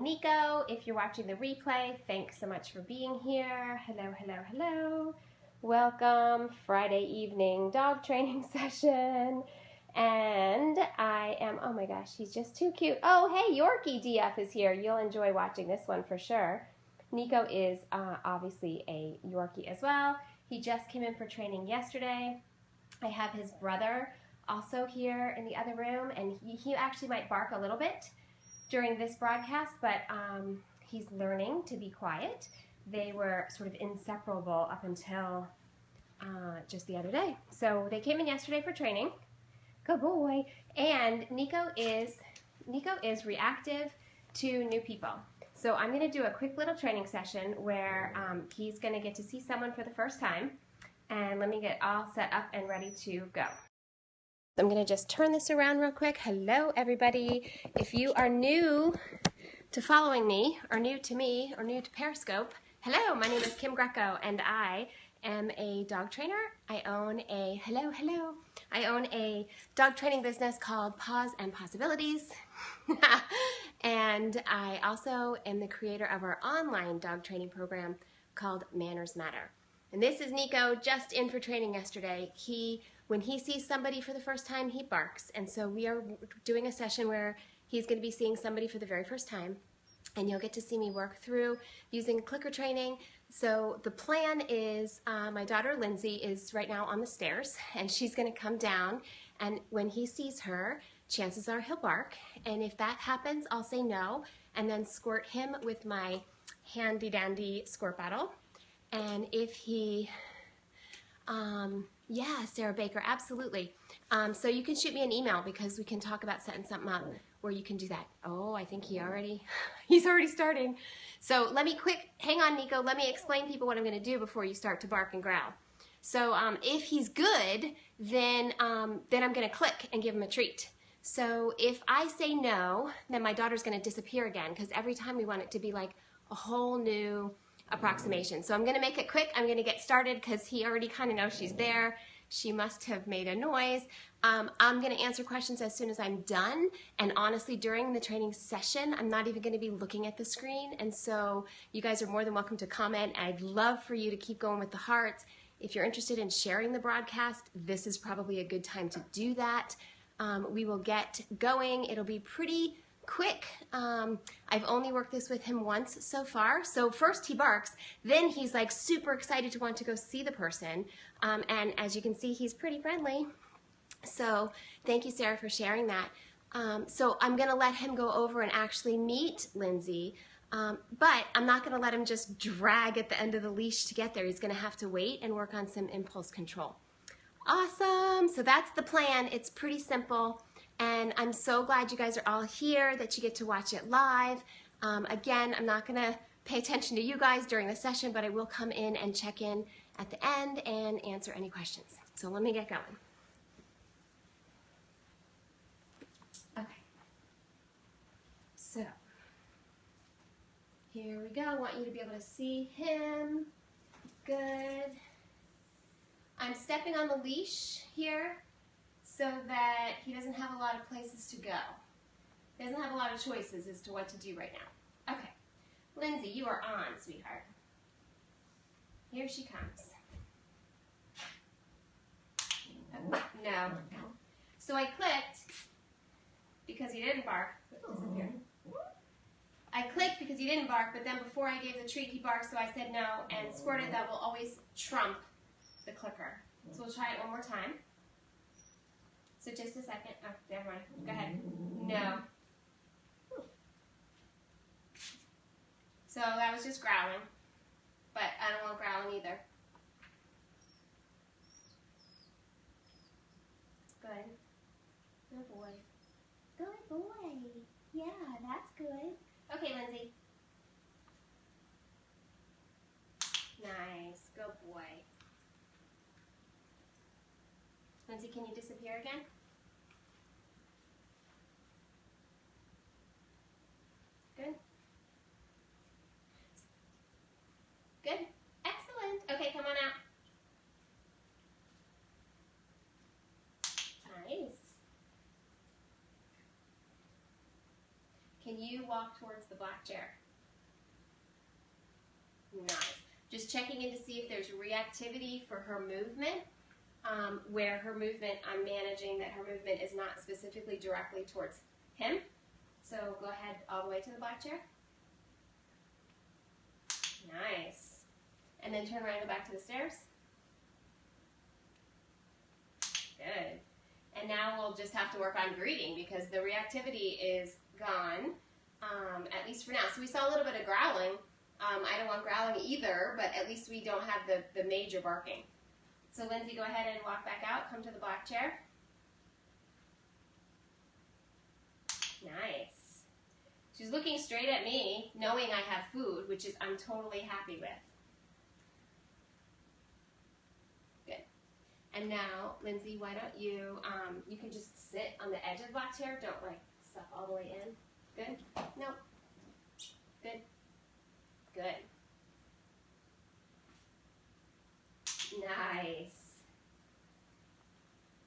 Nico, if you're watching the replay, thanks so much for being here. Hello, hello, hello. Welcome, Friday evening dog training session. And I am, oh my gosh, he's just too cute. Oh, hey, Yorkie DF is here. You'll enjoy watching this one for sure. Nico is obviously a Yorkie as well. He just came in for training yesterday. I have his brother also here in the other room, and he actually might bark a little bit during this broadcast, but he's learning to be quiet. They were sort of inseparable up until just the other day. So they came in yesterday for training. Good boy. And Nico is reactive to new people. So I'm going to do a quick little training session where he's going to get to see someone for the first time. And let me get all set up and ready to go. I'm going to just turn this around real quick. Hello, everybody. If you are new to following me, or new to me, or new to Periscope, hello, my name is Kim Greco, and I am a dog trainer. I own a, I own a dog training business called Paws and Possibilities. And I also am the creator of our online dog training program called Manners Matter. And this is Nico, just in for training yesterday. When he sees somebody for the first time, he barks. And so we are doing a session where he's going to be seeing somebody for the very first time. And you'll get to see me work through using clicker training. So the plan is, my daughter Lindsay is right now on the stairs, and she's going to come down. And when he sees her, chances are he'll bark. And if that happens, I'll say no, and then squirt him with my handy dandy squirt bottle. And if he, yeah, Sarah Baker, absolutely. So you can shoot me an email because we can talk about setting something up where you can do that. Oh, I think he's already starting. So let me hang on, Nico, let me explain people what I'm going to do before you start to bark and growl. So if he's good, then I'm going to click and give him a treat. So if I say no, then my daughter's going to disappear again because every time we want it to be like a whole new approximation. So I'm going to make it quick. I'm going to get started because he already kind of knows she's there. She must have made a noise. I'm going to answer questions as soon as I'm done. And honestly, during the training session, I'm not even going to be looking at the screen. And so you guys are more than welcome to comment. I'd love for you to keep going with the hearts. If you're interested in sharing the broadcast, this is probably a good time to do that. We will get going. It'll be pretty quick. I've only worked this with him once so far. So first he barks, then he's like super excited to want to go see the person. And as you can see, he's pretty friendly. So thank you, Sarah, for sharing that. So I'm going to let him go over and actually meet Lindsay. But I'm not going to let him just drag at the end of the leash to get there. He's going to have to wait and work on some impulse control. Awesome. So that's the plan. It's pretty simple. And I'm so glad you guys are all here, that you get to watch it live. Again, I'm not going to pay attention to you guys during the session, but I will come in and check in at the end and answer any questions. So let me get going. Okay. So here we go. I want you to be able to see him. Good. I'm stepping on the leash here so that he doesn't have a lot of places to go. He doesn't have a lot of choices as to what to do right now. Okay, Lindsay, you are on, sweetheart. Here she comes. Oh, no. So I clicked because he didn't bark. I clicked because he didn't bark, but then before I gave the treat, he barked, so I said no, and squirted. That will always trump the clicker. So we'll try it one more time. So just a second. Oh, never mind. Go ahead. No. So that was just growling. But I don't want growling either. Good. Good boy. Good boy. Yeah, that's good. Okay, Lindsay. Nice. Good boy. Lindsay, can you disappear again? Good. Good. Excellent. Okay, come on out. Nice. Can you walk towards the black chair. Nice. Just checking in to see if there's reactivity for her movement, where her movement, I'm managing that her movement is not specifically directly towards him. So go ahead all the way to the black chair. Nice. And then turn around and go back to the stairs. Good. And now we'll just have to work on greeting because the reactivity is gone, at least for now. So we saw a little bit of growling. I don't want growling either, but at least we don't have the major barking. So Lindsay, go ahead and walk back out. Come to the black chair. Nice. She's looking straight at me, knowing I have food, which is I'm totally happy with. Good. And now, Lindsay, why don't you, you can just sit on the edge of the black chair. Don't like stuff all the way in. Good? No. Good. Good. Nice.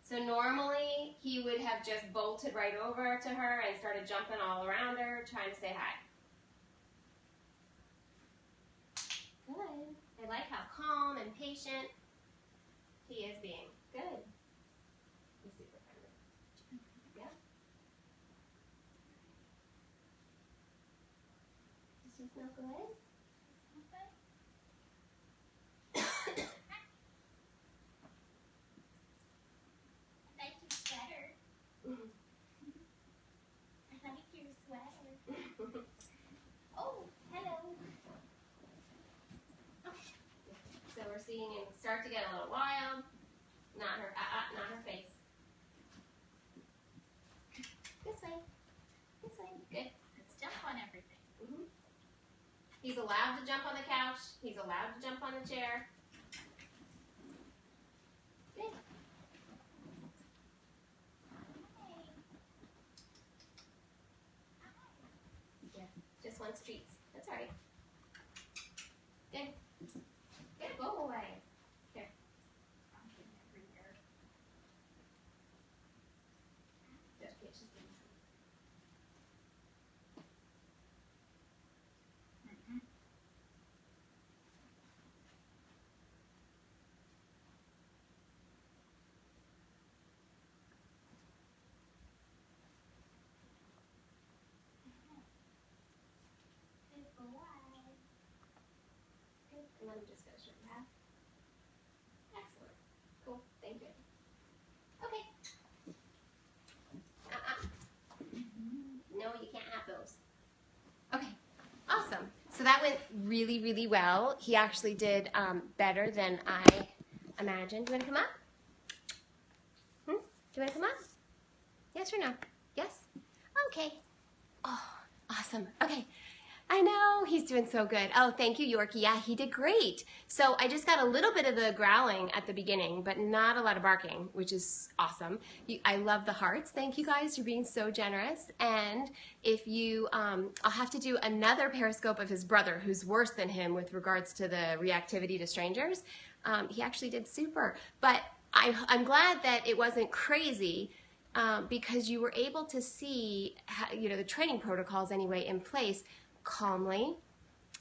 So normally he would have just bolted right over to her and started jumping all around her, trying to say hi. Good. I like how calm and patient he is being. Good. He's super friendly. Yeah. Does she smell good? So we're seeing him start to get a little wild. Not her face. This way. This way. Good. Let's jump on everything. Mm-hmm. He's allowed to jump on the couch. He's allowed to jump on the chair. Good. Yeah. Just wants treats. That's all right. Good. Good. Go away. Here. Just get just and then just go straight path. Excellent. Cool. Thank you. Okay. No, you can't have those. Okay. Awesome. So that went really, really well. He actually did better than I imagined. Do you want to come up? Do you want to come up? Yes or no? Yes? Okay. Oh, awesome. Okay. I know, he's doing so good. Oh, thank you, Yorkie. Yeah, he did great. So I just got a little bit of the growling at the beginning, but not a lot of barking, which is awesome. I love the hearts. Thank you guys for being so generous. And if you, I'll have to do another Periscope of his brother, who's worse than him with regards to the reactivity to strangers. He actually did super. But I'm glad that it wasn't crazy, because you were able to see, how, the training protocols anyway in place, calmly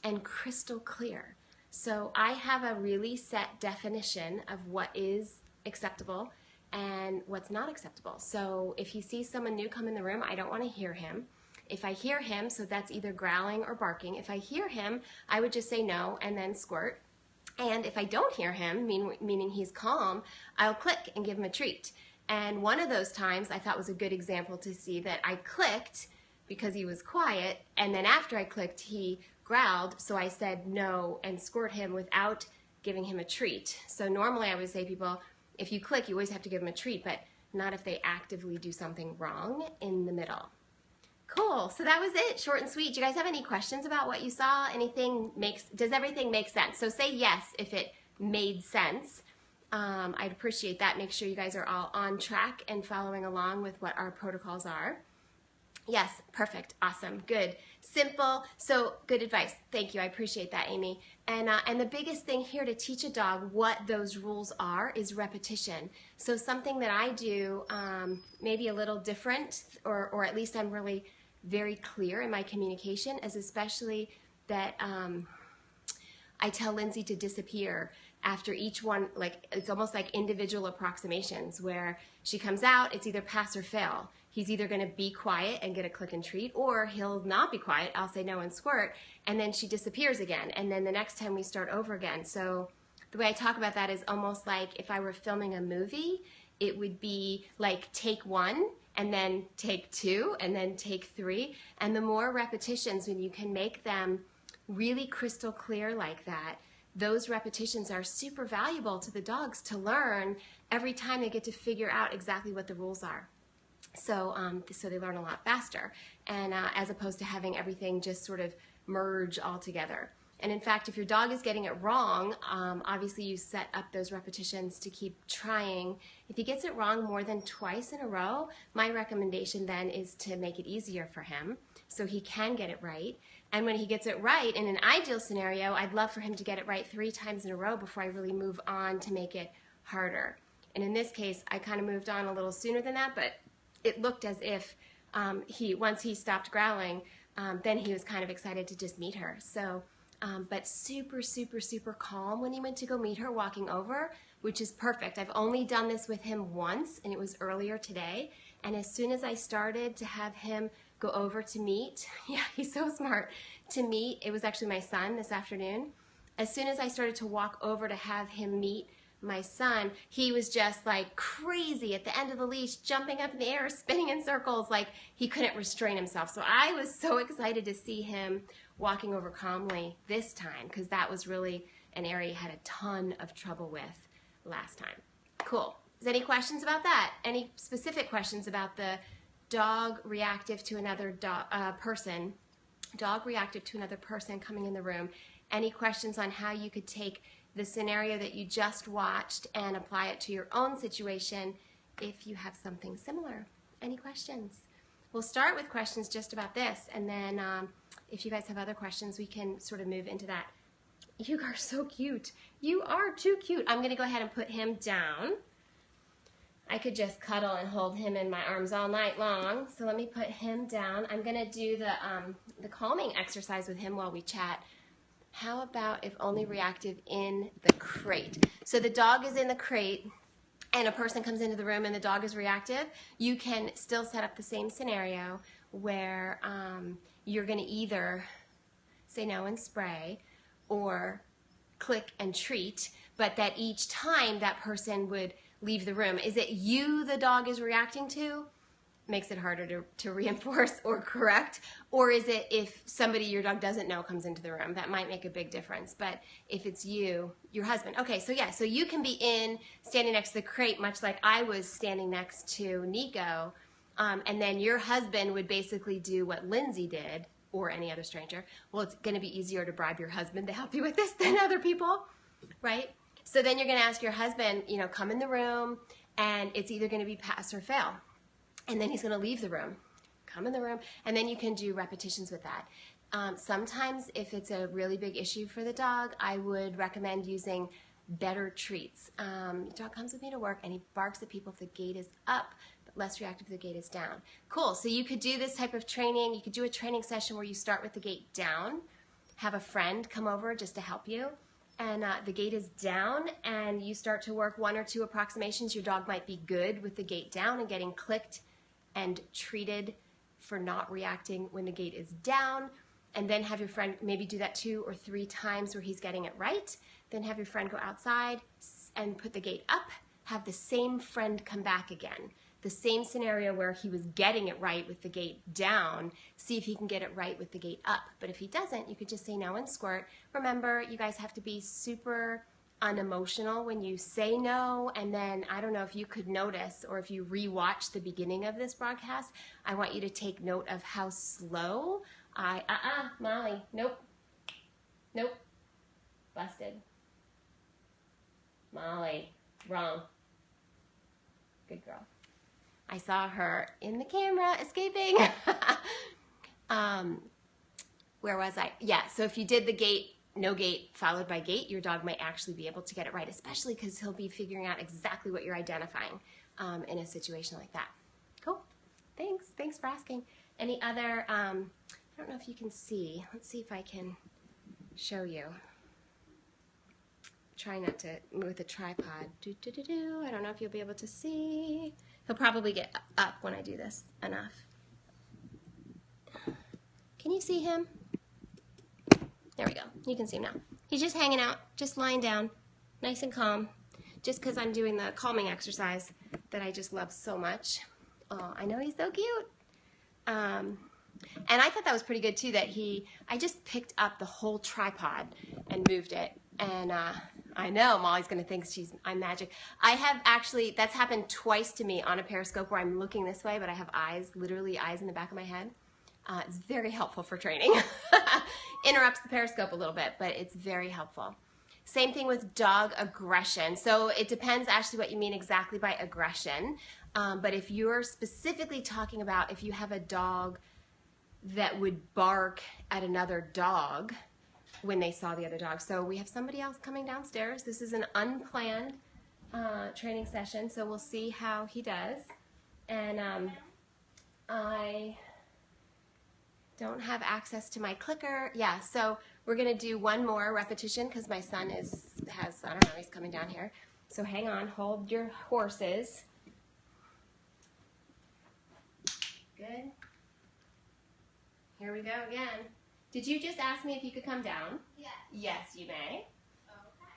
and crystal clear. So I have a really set definition of what is acceptable and what's not acceptable. So if he sees someone new come in the room, I don't want to hear him. If I hear him, so that's either growling or barking, if I hear him, I would just say no and then squirt. And if I don't hear him, meaning he's calm, I'll click and give him a treat. And one of those times I thought was a good example to see that I clicked because he was quiet, and then after I clicked, he growled, so I said no and squirt him without giving him a treat. So normally I would say people, if you click, you always have to give them a treat, but not if they actively do something wrong in the middle. Cool, so that was it, short and sweet. Do you guys have any questions about what you saw? Does everything make sense? So say yes if it made sense. I'd appreciate that. Make sure you guys are all on track and following along with what our protocols are. Yes, perfect, awesome, good, simple, so good advice. Thank you, I appreciate that, Amy. And the biggest thing here to teach a dog what those rules are is repetition. So something that I do maybe a little different, or at least I'm really very clear in my communication, as especially that I tell Lindsay to disappear after each one. Like, it's almost like individual approximations where she comes out, it's either pass or fail. He's either going to be quiet and get a click and treat, or he'll not be quiet, I'll say no and squirt, and then she disappears again, and then the next time we start over again. So the way I talk about that is almost like if I were filming a movie, it would be like take 1, and then take 2, and then take 3. And the more repetitions, when you can make them really crystal clear like that, those repetitions are super valuable to the dogs to learn every time they get to figure out exactly what the rules are. So, so they learn a lot faster, and as opposed to having everything just sort of merge all together. And in fact, if your dog is getting it wrong, obviously you set up those repetitions to keep trying. If he gets it wrong more than twice in a row, my recommendation then is to make it easier for him so he can get it right. And when he gets it right, in an ideal scenario, I'd love for him to get it right 3 times in a row before I really move on to make it harder. And in this case, I kind of moved on a little sooner than that, but it looked as if once he stopped growling, then he was kind of excited to just meet her. So, but super, super, super calm when he went to go meet her walking over, which is perfect. I've only done this with him once, and it was earlier today. And as soon as I started to have him go over to meet, yeah, he's so smart, to meet, it was actually my son this afternoon. As soon as I started to walk over to have him meet my son, he was just like crazy at the end of the leash, jumping up in the air, spinning in circles, like he couldn't restrain himself. So I was so excited to see him walking over calmly this time, because that was really an area he had a ton of trouble with last time. Cool. Is there any questions about that? Any specific questions about the dog reactive to another person coming in the room? Any questions on how you could take the scenario that you just watched and apply it to your own situation if you have something similar? Any questions? We'll start with questions just about this, and then if you guys have other questions, we can sort of move into that. You are so cute. You are too cute. I'm going to go ahead and put him down. I could just cuddle and hold him in my arms all night long, so let me put him down. I'm going to do the calming exercise with him while we chat. How about if only reactive in the crate? So the dog is in the crate and a person comes into the room and the dog is reactive. You can still set up the same scenario where you're going to either say no and spray or click and treat, but that each time that person would leave the room. Is it you the dog is reacting to? Makes it harder to reinforce or correct. Or is it if somebody your dog doesn't know comes into the room? That might make a big difference. But if it's you, your husband. Okay, so yeah, so you can be standing next to the crate, much like I was standing next to Nico, and then your husband would basically do what Lindsay did, or any other stranger. Well, it's going to be easier to bribe your husband to help you with this than other people, right? So then you're going to ask your husband, you know, come in the room, and it's either going to be pass or fail. And then he's going to leave the room, come in the room, and then you can do repetitions with that. Sometimes if it's a really big issue for the dog, I would recommend using better treats. The dog comes with me to work and he barks at people if the gate is up, but less reactive if the gate is down. Cool, so you could do this type of training. You could do a training session where you start with the gate down, have a friend come over just to help you, and the gate is down, and you start to work 1 or 2 approximations. Your dog might be good with the gate down and getting clicked and treated for not reacting when the gate is down, and then have your friend maybe do that 2 or 3 times where he's getting it right. Then have your friend go outside and put the gate up, have the same friend come back again. The same scenario where he was getting it right with the gate down, see if he can get it right with the gate up. But if he doesn't, you could just say no and squirt. Remember, you guys have to be super unemotional when you say no, and then I don't know if you could notice, or if you rewatch the beginning of this broadcast, I want you to take note of how slow Molly, nope, busted. Molly, wrong. Good girl. I saw her in the camera escaping. Where was I? Yeah, so if you did the gate, no gate followed by gate, your dog might actually be able to get it right, especially because he'll be figuring out exactly what you're identifying in a situation like that. Cool. Thanks for asking. Any other, I don't know if you can see. Let's see if I can show you. Try not to move with the tripod. I don't know if you'll be able to see. He'll probably get up when I do this enough. Can you see him? There we go. You can see him now. He's just hanging out, just lying down, nice and calm, just because I'm doing the calming exercise that I just love so much. Oh, I know he's so cute. And I thought that was pretty good too, that I just picked up the whole tripod and moved it. And I know Molly's gonna think I'm magic. I have actually, that's happened twice to me on a Periscope where I'm looking this way, but I have eyes, literally eyes in the back of my head. It's very helpful for training. Interrupts the Periscope a little bit, but it's very helpful. Same thing with dog aggression. So it depends, Ashley, what you mean exactly by aggression. But if you're specifically talking about if you have a dog that would bark at another dog when they saw the other dog. So we have somebody else coming downstairs. This is an unplanned training session, so we'll see how he does. And I don't have access to my clicker. Yeah, so we're gonna do one more repetition because my son has, I don't know, he's coming down here. So hang on, hold your horses. Good. Here we go again. Did you just ask me if you could come down? Yes. Yes, you may. Okay.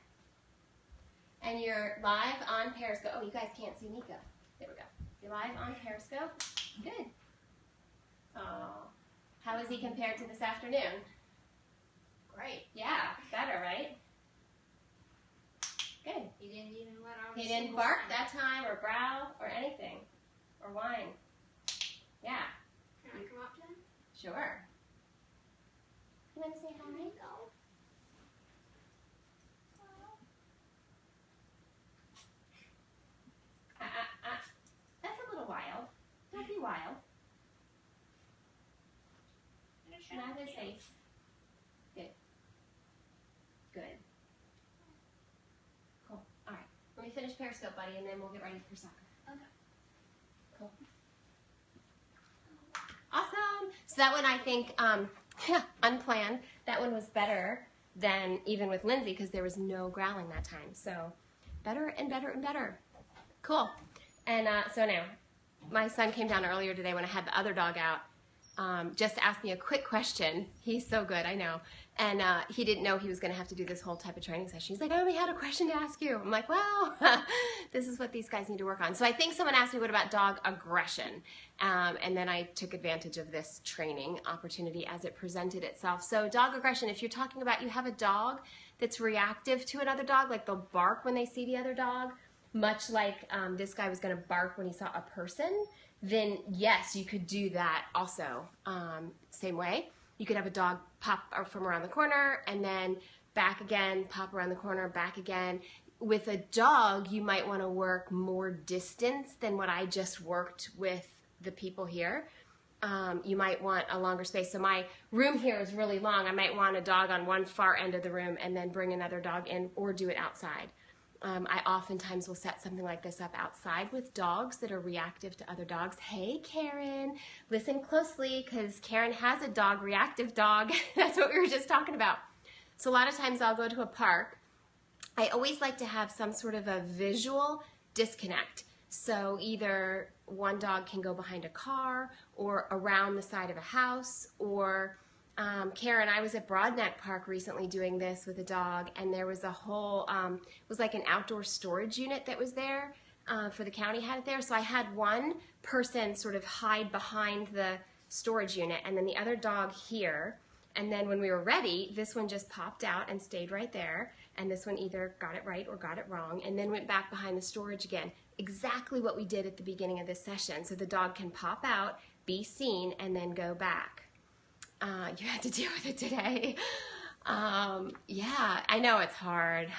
And you're live on Periscope. Oh, you guys can't see Nico. There we go. You're live on Periscope. Good. Oh, how is he compared to this afternoon? Great. Yeah, better, right? Good. He didn't even let out. He didn't bark that time, or growl, or anything, or whine. Yeah. Can I come up to him? Sure. You want to say hi? Go. That's a little wild. Don't be wild. Not as safe. Good. Good. Cool. All right. Let me finish Periscope, buddy, and then we'll get ready for soccer. Okay. Cool. Awesome. So that one, I think, unplanned. That one was better than even with Lindsay because there was no growling that time. So better and better and better. Cool. And so now, my son came down earlier today when I had the other dog out just to ask me a quick question. He's so good, I know. And he didn't know he was going to have to do this whole type of training session. He's like, I only had a question to ask you. I'm like, well, this is what these guys need to work on. So I think someone asked me, what about dog aggression? And then I took advantage of this training opportunity as it presented itself. So dog aggression, if you're talking about you have a dog that's reactive to another dog, like they'll bark when they see the other dog, much like this guy was going to bark when he saw a person, then yes, you could do that also. Same way. You could have a dog pop from around the corner and then back again, pop around the corner, back again. With a dog, you might want to work more distance than what I just worked with the people here. You might want a longer space. So my room here is really long. I might want a dog on one far end of the room and then bring another dog in or do it outside. I oftentimes will set something like this up outside with dogs that are reactive to other dogs. Hey, Karen, listen closely because Karen has a dog, reactive dog. That's what we were just talking about. So a lot of times I'll go to a park. I always like to have some sort of a visual disconnect. So either one dog can go behind a car or around the side of a house, or Karen, I was at Broadneck Park recently doing this with a dog, and there was a whole, it was like an outdoor storage unit that was there for the county had it there. So I had one person sort of hide behind the storage unit and then the other dog here. And then when we were ready, this one just popped out and stayed right there. And this one either got it right or got it wrong and then went back behind the storage again. Exactly what we did at the beginning of this session. So the dog can pop out, be seen, and then go back. You had to deal with it today. Yeah, I know it's hard.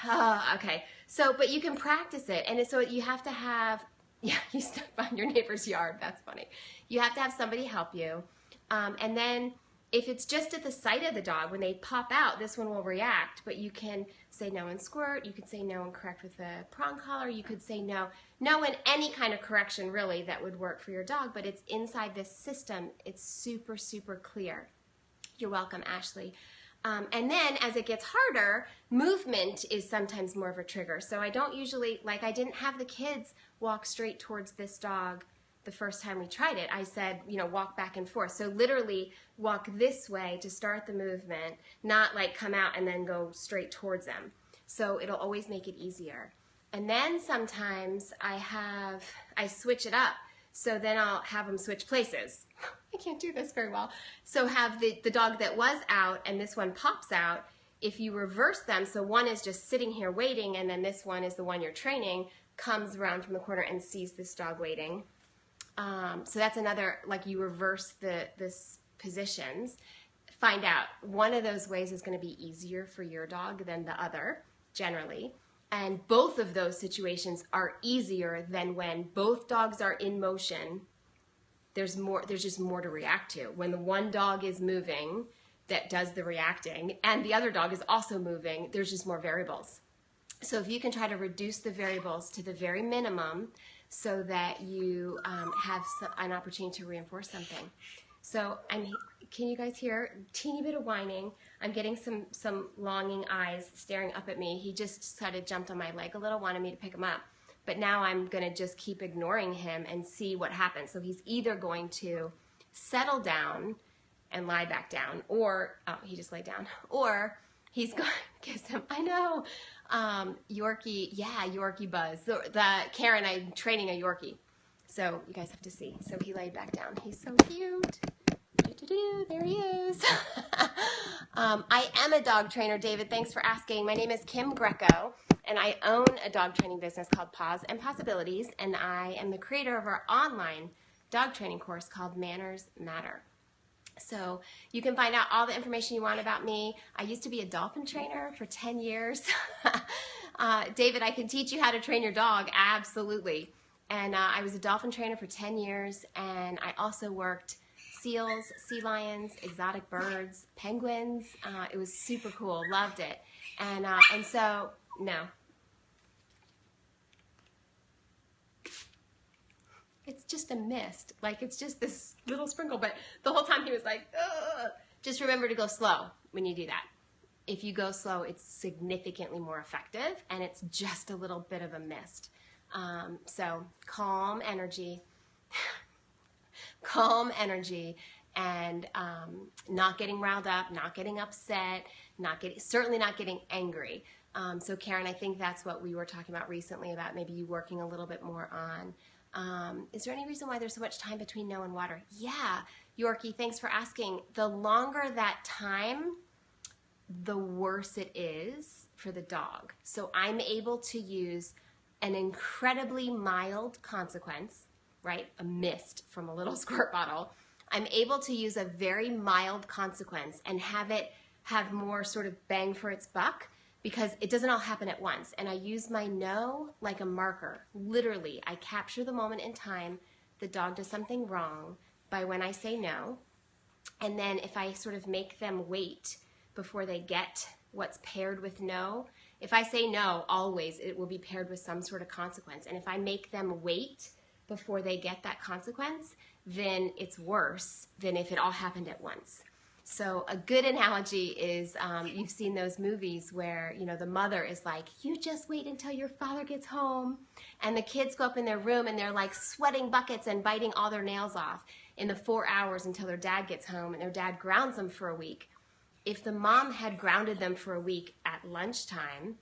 Okay, so, but you can practice it. And so you have to have, yeah, you stepped on your neighbor's yard. That's funny. You have to have somebody help you. And then If it's just at the sight of the dog, when they pop out, this one will react, but you can say no and squirt, you could say no and correct with the prong collar, you could say no and any kind of correction really that would work for your dog, but it's inside this system. It's super, super clear. You're welcome, Ashley. And then as it gets harder, movement is sometimes more of a trigger. So I don't usually, like I didn't have the kids walk straight towards this dog the first time we tried it. I said, you know, walk back and forth. So literally walk this way to start the movement, not like come out and then go straight towards them. So it'll always make it easier. And then sometimes I switch it up. So then I'll have them switch places. I can't do this very well. So have the dog that was out and this one pops out. If you reverse them, so one is just sitting here waiting and then this one is the one you're training, comes around from the corner and sees this dog waiting. So that's another, like you reverse this positions. Find out one of those ways is going to be easier for your dog than the other, generally. And both of those situations are easier than when both dogs are in motion. There's just more to react to. When the one dog is moving that does the reacting and the other dog is also moving, there's just more variables. So if you can try to reduce the variables to the very minimum so that you have an opportunity to reinforce something. So can you guys hear a teeny bit of whining? I'm getting some longing eyes staring up at me. He just sort of jumped on my leg a little, wanted me to pick him up. But now I'm going to just keep ignoring him and see what happens. So he's either going to settle down and lie back down, or, oh, he just laid down, or he's going to kiss him. I know. Yorkie, yeah, Yorkie Buzz. Karen, I'm training a Yorkie. So you guys have to see. So he laid back down. He's so cute. There he is. I am a dog trainer, David. Thanks for asking. My name is Kim Greco, and I own a dog training business called Paws and Possibilities, and I am the creator of our online dog training course called Manners Matter. So you can find out all the information you want about me. I used to be a dolphin trainer for 10 years. David, I can teach you how to train your dog. Absolutely. And I was a dolphin trainer for 10 years, and I also worked seals, sea lions, exotic birds, penguins. It was super cool. Loved it. And so, no. It's just a mist. Like, it's just this little sprinkle. But the whole time he was like, ugh. Just remember to go slow when you do that. If you go slow, it's significantly more effective, and it's just a little bit of a mist. So calm energy. Calm energy, and not getting riled up, not getting upset, certainly not getting angry. So Karen, I think that's what we were talking about recently, about maybe you working a little bit more on. Is there any reason why there's so much time between no and water? Yeah, Yorkie, thanks for asking. The longer that time, the worse it is for the dog. So I'm able to use an incredibly mild consequence, right? A mist from a little squirt bottle. I'm able to use a very mild consequence and have it have more sort of bang for its buck, because it doesn't all happen at once. And I use my no like a marker. Literally, I capture the moment in time the dog does something wrong by when I say no. And then if I sort of make them wait before they get what's paired with no, if I say no, always it will be paired with some sort of consequence. And if I make them wait before they get that consequence, then it's worse than if it all happened at once. So a good analogy is, you've seen those movies where, you know, the mother is like, you just wait until your father gets home. And the kids go up in their room and they're like sweating buckets and biting all their nails off in the 4 hours until their dad gets home, and their dad grounds them for a week. If the mom had grounded them for a week at lunchtime,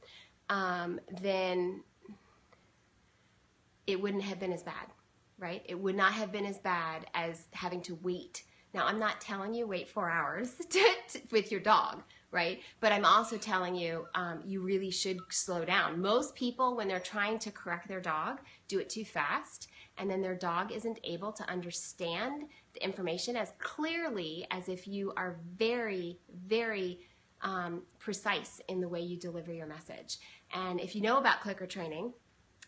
then it wouldn't have been as bad, right? It would not have been as bad as having to wait. Now, I'm not telling you wait 4 hours with your dog, right? But I'm also telling you, you really should slow down. Most people, when they're trying to correct their dog, do it too fast, and then their dog isn't able to understand the information as clearly as if you are very, very precise in the way you deliver your message. And if you know about clicker training,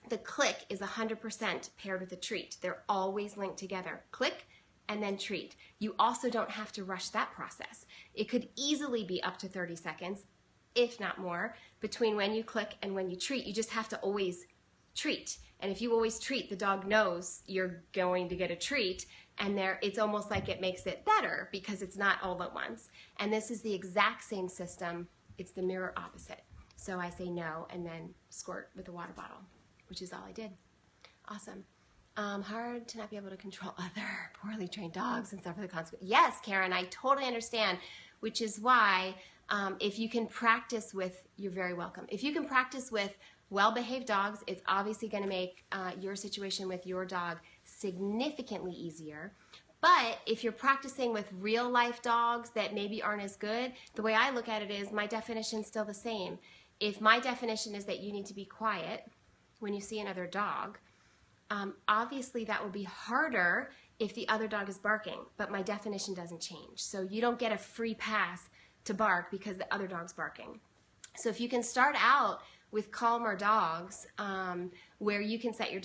the click is 100% paired with the treat. They're always linked together. Click and then treat. You also don't have to rush that process. It could easily be up to 30 seconds, if not more, between when you click and when you treat. You just have to always treat. And if you always treat, the dog knows you're going to get a treat, and it's almost like it makes it better because it's not all at once. And this is the exact same system. It's the mirror opposite. So I say no and then squirt with a water bottle, which is all I did. Awesome. Hard to not be able to control other poorly trained dogs and suffer the consequences. Yes, Karen, I totally understand, which is why if you can practice with, you're very welcome. If you can practice with well-behaved dogs, it's obviously going to make your situation with your dog significantly easier. But if you're practicing with real-life dogs that maybe aren't as good, the way I look at it is my definition's still the same. If my definition is that you need to be quiet when you see another dog, obviously that will be harder if the other dog is barking, but my definition doesn't change. So you don't get a free pass to bark because the other dog's barking. So if you can start out with calmer dogs, where you can set your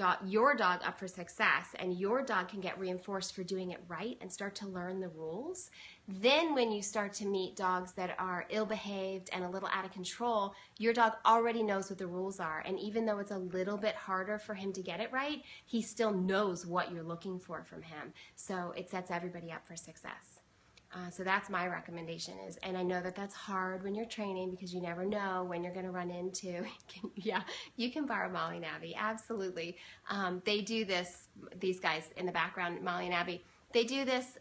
dog up for success, and your dog can get reinforced for doing it right and start to learn the rules, then when you start to meet dogs that are ill-behaved and a little out of control, your dog already knows what the rules are, and even though it's a little bit harder for him to get it right, he still knows what you're looking for from him. So it sets everybody up for success. So that's my recommendation is, and I know that that's hard when you're training because you never know when you're going to run into, yeah, you can borrow Molly and Abby, absolutely. They do this, these guys in the background, Molly and Abby, they do this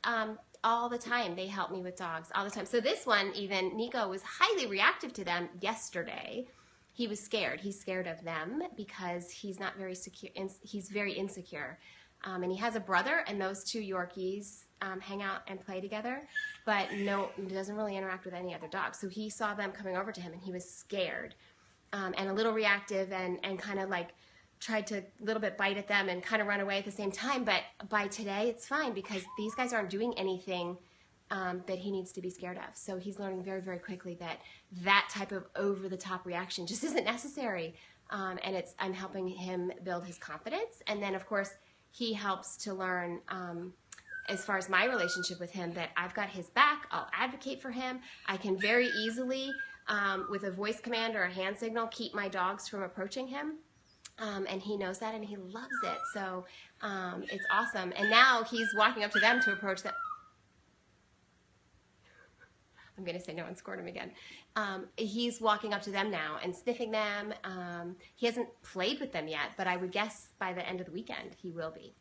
all the time. They help me with dogs all the time. So this one, even, Nico was highly reactive to them yesterday. He was scared. He's scared of them because he's not very secure, he's very insecure. And he has a brother, and those two Yorkies hang out and play together, but no, he doesn't really interact with any other dogs. So he saw them coming over to him, and he was scared and a little reactive, and kind of like tried to a little bit bite at them and kind of run away at the same time. But by today, it's fine because these guys aren't doing anything that he needs to be scared of. So he's learning very, very quickly that that type of over-the-top reaction just isn't necessary. And I'm helping him build his confidence. And then, of course, he helps to learn, as far as my relationship with him, that I've got his back, I'll advocate for him. I can very easily, with a voice command or a hand signal, keep my dogs from approaching him. And he knows that, and he loves it. So it's awesome. And now he's walking up to them to approach them. I'm going to say no and scored him again. He's walking up to them now and sniffing them. He hasn't played with them yet, but I would guess by the end of the weekend he will be.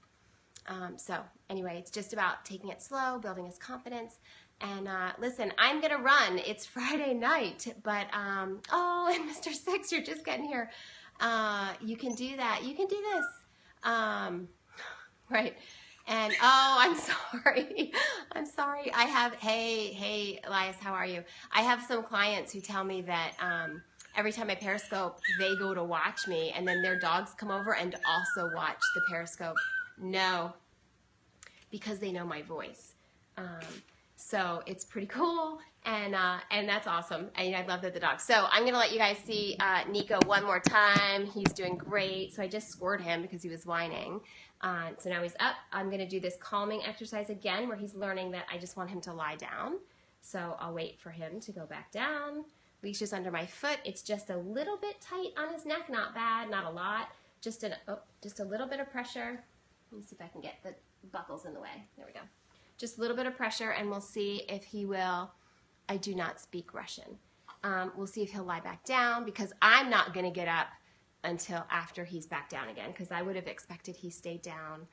So anyway, it's just about taking it slow, building his confidence. And listen, I'm going to run. It's Friday night, but oh, and Mr. Six, you're just getting here. You can do that. You can do this. Right. And, oh, I'm sorry. I'm sorry. I have, hey, Elias, how are you? I have some clients who tell me that every time I Periscope, they go to watch me, and then their dogs come over and also watch the Periscope. No, because they know my voice. So it's pretty cool, and that's awesome. And I love the dogs. So I'm going to let you guys see Nico one more time. He's doing great. So I just scored him because he was whining. So now he's up. I'm going to do this calming exercise again where he's learning that I just want him to lie down. So I'll wait for him to go back down. Leash is under my foot. It's just a little bit tight on his neck. Not bad, not a lot. Just a little bit of pressure. Let me see if I can get the buckles in the way. There we go. Just a little bit of pressure, and we'll see if he will. I do not speak Russian. We'll see if he'll lie back down, because I'm not going to get up until after he's back down again, because I would have expected he stayed down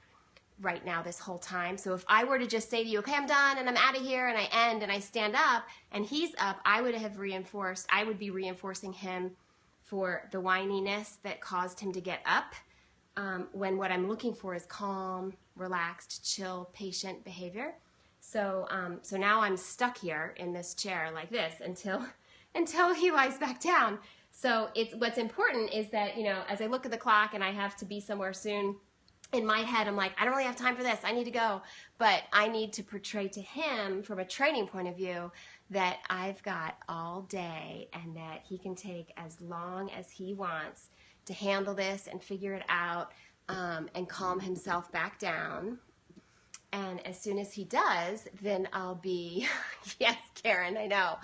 right now this whole time. So if I were to just say to you, okay, I'm done, and I'm out of here, and I end, and I stand up, and he's up, I would be reinforcing him for the whininess that caused him to get up, when what I'm looking for is calm, relaxed, chill, patient behavior. So so now I'm stuck here in this chair like this until he lies back down. So what's important is that, you know, as I look at the clock and I have to be somewhere soon, in my head I'm like, I don't really have time for this, I need to go. But I need to portray to him from a training point of view that I've got all day and that he can take as long as he wants to handle this and figure it out, and calm himself back down. And as soon as he does, then I'll be, yes, Karen, I know.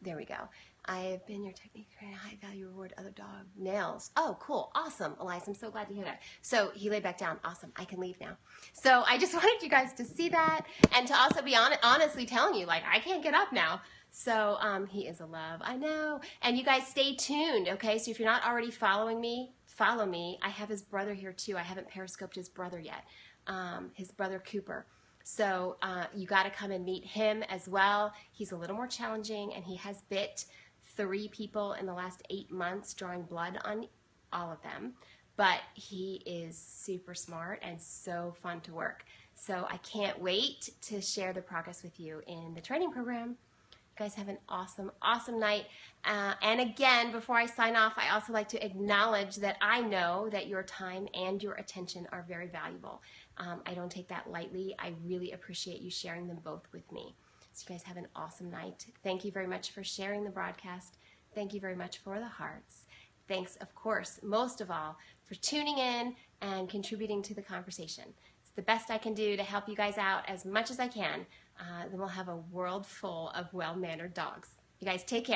There we go. I have been your technique trainer. High value reward other dog nails. Oh, cool. Awesome, Elias. I'm so glad to hear that. So he laid back down. Awesome. I can leave now. So I just wanted you guys to see that and to also be honestly telling you, like, I can't get up now. So he is a love. I know. And you guys stay tuned, okay? So if you're not already following me, follow me. I have his brother here too. I haven't periscoped his brother yet. His brother Cooper. So you got to come and meet him as well. He's a little more challenging, and he has bit 3 people in the last 8 months, drawing blood on all of them. But he is super smart and so fun to work. So I can't wait to share the progress with you in the training program. You guys have an awesome, awesome night. And again, before I sign off, I also like to acknowledge that I know that your time and your attention are very valuable. I don't take that lightly. I really appreciate you sharing them both with me. So you guys have an awesome night. Thank you very much for sharing the broadcast. Thank you very much for the hearts. Thanks, of course, most of all, for tuning in and contributing to the conversation. It's the best I can do to help you guys out as much as I can. Then we'll have a world full of well-mannered dogs. You guys take care.